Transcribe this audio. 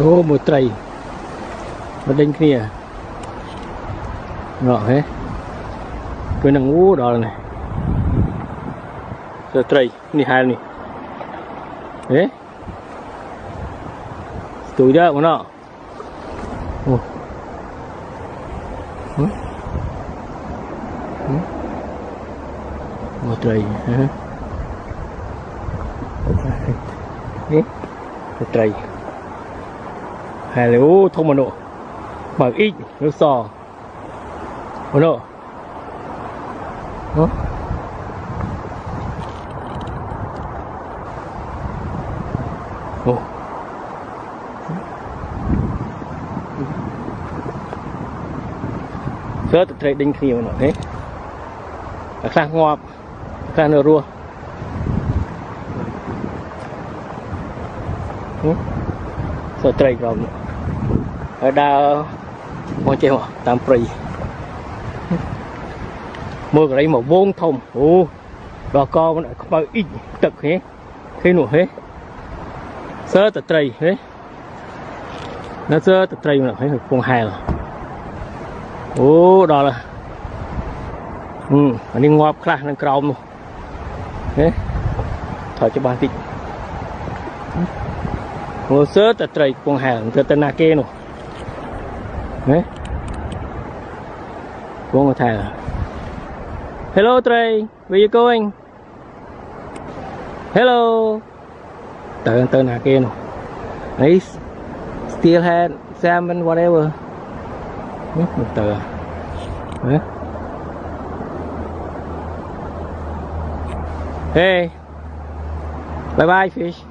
ô một trầy một đinh kia ngọ thế cái nằng ngũ đó này giờ trầy này hai này thế tuổi đó của nó một trầy một trầy hai liều thông mà nổ bằng ít nước sò mà nổ sớ tự trầy đinh khi mà nổ thế sang ngọt sang nửa rùa sơ trầy rồi ở đa con chơi mà tam prey mua cái đấy mà vốn thông đò con nó không bao ít tật thế khi nụ hết sơ tự trầy thế nó sơ tự trầy mà thấy con hài rồi đó là anh đi ngọt khá năng cầu luôn thế thôi cho ba tí ngồi sớt tại trời con hàng từ tên kia nè đấy con ngồi thầy hello Trey where you going hello tên kia nè ấy still had salmon whatever một tờ đấy hey bye bye fish